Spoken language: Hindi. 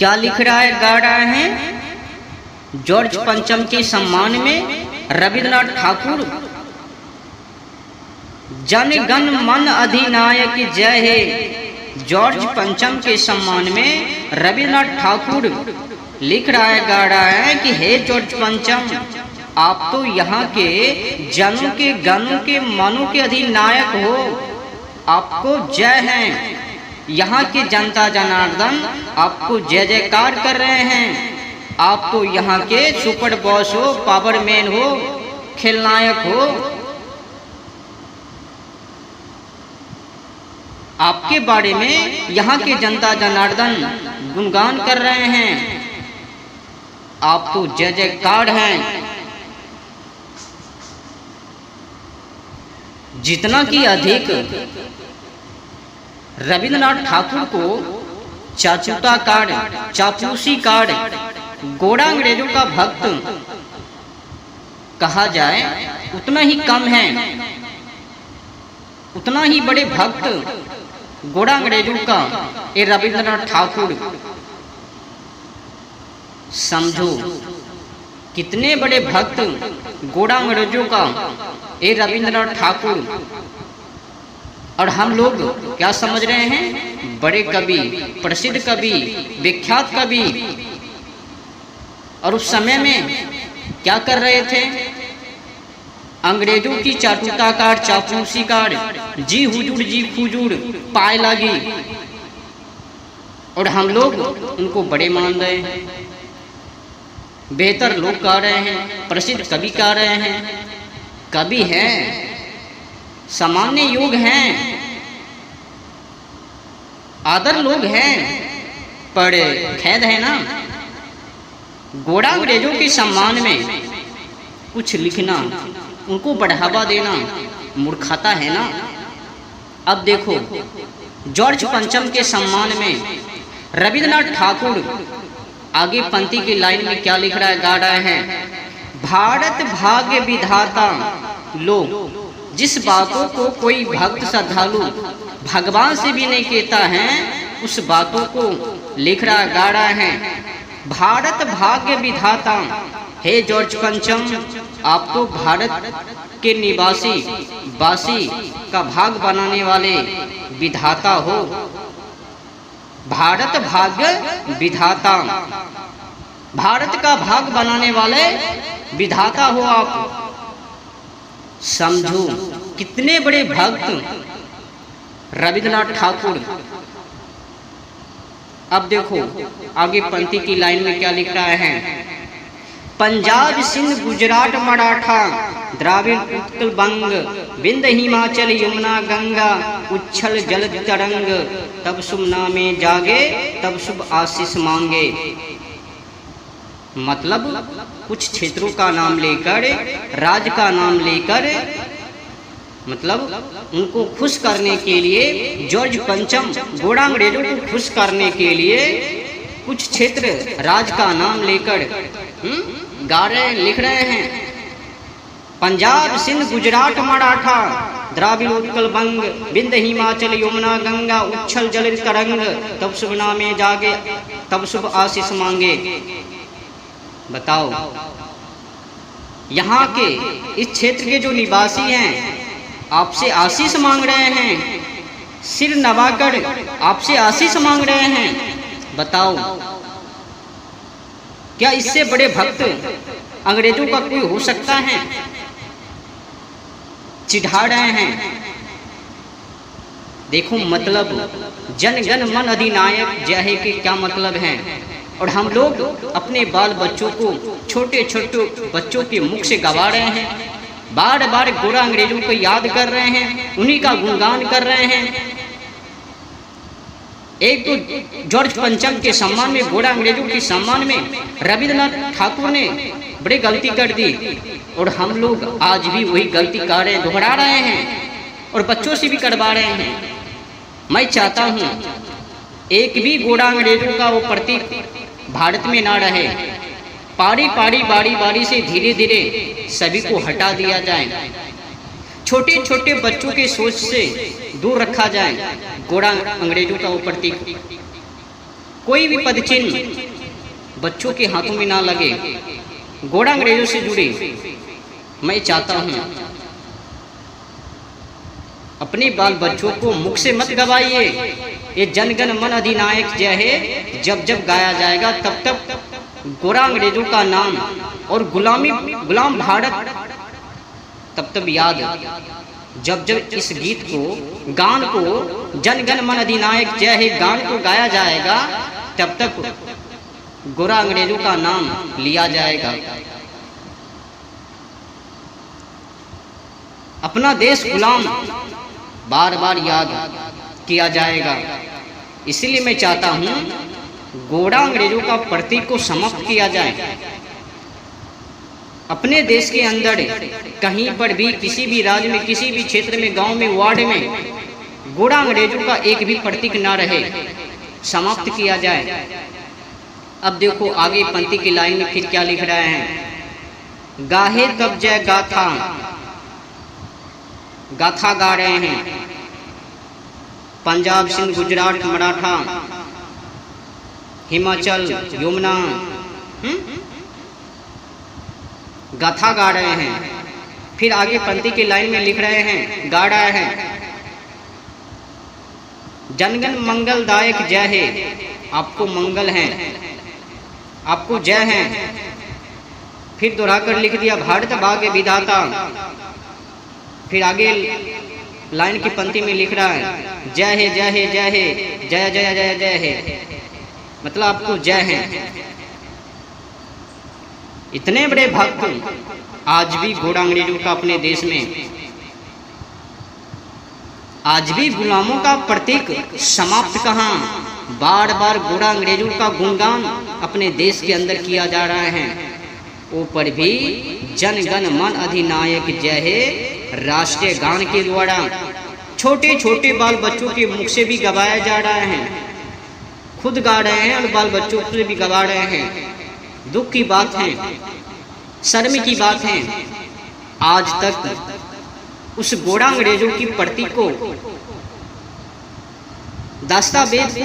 क्या लिख रहा है, गा रहा है? जॉर्ज पंचम के सम्मान में रविंद्रनाथ ठाकुर जन गण मन अधिनायक जय हे। जॉर्ज पंचम के सम्मान में रविंद्रनाथ ठाकुर लिख रहा है, गा रहा है कि हे जॉर्ज पंचम, आप तो यहाँ के जनों के गणों के मनों के अधिनायक हो, आपको जय है। यहाँ की जनता जनार्दन आपको जय जयकार कर रहे हैं। आप तो यहाँ के सुपर बॉस हो, पावरमैन हो, खलनायक हो। आपके बारे में यहाँ के जनता जनार्दन गुणगान कर रहे हैं। आप तो जय जयकार हैं। जितना कि अधिक रविंद्रनाथ ठाकुर को चाचुता कार्ड, चापलूसी कार्ड, गोरा अंग्रेजों का भक्त कहा जाए उतना ही कम है। उतना ही बड़े भक्त गोरा अंग्रेजों का ये रविंद्रनाथ ठाकुर। समझो कितने बड़े भक्त गोरा अंग्रेजों का ये रविंद्रनाथ ठाकुर। और हम लोग क्या समझ रहे हैं? बड़े कवि, प्रसिद्ध कवि, विख्यात कवि। और उस समय में क्या कर रहे थे? अंग्रेजों की चाटुता कार, चापलूसी कार, जी हुजूर जी फुजूर पाए लगी। और हम लोग उनको बड़े मान रहे हैं, बेहतर लोग कह रहे हैं, प्रसिद्ध कवि कह रहे हैं। कवि हैं, सामान्य योग हैं, आदर लोग हैं, पर खेद है ना, गोरा अंग्रेजों के सम्मान में कुछ लिखना, उनको बढ़ावा देना मूर्खता है ना। अब देखो जॉर्ज पंचम के सम्मान में रविंद्रनाथ ठाकुर आगे पंक्ति की लाइन में क्या लिख रहा है, गा रहा है, भारत भाग्य विधाता लो, जिस बातों को कोई भक्त श्रद्धालु भगवान से भी नहीं कहता है, उस बातों को लिख रहा, गा रहा है। भारत भाग्य विधाता, हे जॉर्ज पंचम, आप तो भारत के निवासी वासी का भाग बनाने वाले विधाता हो। भारत भाग्य विधाता, भारत का भाग बनाने वाले विधाता हो आप। समझो कितने बड़े भक्त रविंद्रनाथ ठाकुर। अब देखो आगे पंक्ति की लाइन में क्या लिख रहा है, पंजाब सिंध गुजरात मराठा द्राविड़ उत्कल बंग विंध्य हिमाचल यमुना गंगा उच्छल जल तरंग, तब शुभ नामे जागे तब शुभ आशीष मांगे। मतलब कुछ क्षेत्रों का नाम लेकर, राज्य का नाम लेकर, मतलब उनको खुश करने के लिए जॉर्ज पंचम गोरा अंग्रेजों को खुश करने के लिए कुछ क्षेत्र राज्य का नाम लेकर गा रहे, लिख रहे हैं। पंजाब सिंध गुजरात मराठा द्राविड़ उत्कल बंग विंध्य हिमाचल यमुना गंगा उच्छल जल तरंग, तब शुभ नामे जागे तब शुभ आशीष मांगे। बताओ यहाँ के इस क्षेत्र के जो निवासी हैं आपसे आशीष मांग रहे हैं, सिर नवाकर आपसे आशीष मांग रहे हैं। बताओ क्या इससे बड़े भक्त अंग्रेजों का कोई हो सकता है? चिढ़ा रहे हैं। देखो मतलब जन गण मन अधिनायक जय हे के क्या मतलब है। और हम लोग अपने बाल बच्चों को, छोटे छोटे बच्चों के मुख से गवा रहे हैं, बार बार गोरा अंग्रेजों को याद कर रहे हैं, उन्हीं का गुणगान कर रहे हैं। एक तो जॉर्ज पंचम के सम्मान में, गोरा अंग्रेजों के सम्मान में रविंद्रनाथ ठाकुर ने बड़ी गलती कर दी, और हम लोग आज भी वही गलती कर रहे हैं, दोहरा रहे हैं, और बच्चों से भी करवा रहे हैं। मैं चाहता हूँ एक भी गोरा अंग्रेजों का वो प्रतीक भारत में ना रहे। पारी पारी बारी बारी से धीरे धीरे सभी को हटा दिया जाए, छोटे छोटे बच्चों के सोच से दूर रखा जाए गोरा अंग्रेजों का वो प्रतीक। कोई भी पद चिन्ह बच्चों के हाथों में ना लगे, घोड़ा अंग्रेजों से जुड़े। मैं चाहता हूं अपने बाल बच्चों को मुख से मत गवाइए। ये जनगण मन अधिनायक जय है जब जब गाया जाएगा तब तब गोरा अंग्रेजों का नाम और गुलाम भारत तब तब याद। जब जब इस गीत को गान को जनगण मन अधिनायक जय है गान को गाया जाएगा तब तक गोरा अंग्रेजों का नाम लिया जाएगा। अपना देश गुलाम बार बार याद किया जाएगा। इसलिए मैं चाहता हूं घोड़ा अंग्रेजों का प्रतीक को समाप्त किया जाए। अपने देश के अंदर कहीं पर भी किसी भी राज्य में किसी भी क्षेत्र में गांव में वार्ड में घोड़ा अंग्रेजों का एक भी प्रतीक ना रहे, समाप्त किया जाए। अब देखो आगे पंक्ति की लाइन में फिर क्या लिख रहे हैं। गाहे तब जय गाथा, गाथा गा रहे हैं। पंजाब सिंध गुजरात मराठा हिमाचल यमुना गाथा गा रहे हैं। फिर आगे पंक्ति की लाइन में लिख रहे हैं, गा रहे हैं जनगण मंगलदायक जय है। आपको मंगल है, आपको जय है। फिर दोहराकर लिख दिया भारत भाग्य विधाता। फिर आगे लाइन की पंक्ति में लिख रहा है जय है जय है जय है जय जय जय जय है, मतलब आपको जय है। इतने बड़े भक्त आज भी घोड़ा अंग्रेजों का अपने देश में, आज भी गुलामों का प्रतीक समाप्त कहाँ। बार बार घोड़ा अंग्रेजों का गुणगान अपने देश के अंदर किया जा रहा है। ऊपर भी जनगण मन अधिनायक जय है राष्ट्रीय गान के द्वारा छोटे छोटे बाल बच्चों के मुख से भी गवाया जा रहा है। खुद गा रहे हैं और बाल बच्चों से भी गवा रहे हैं। दुख की बात है, शर्म की बात है, आज तक उस घोड़ा अंग्रेजों की प्रतीक को दस्तावेज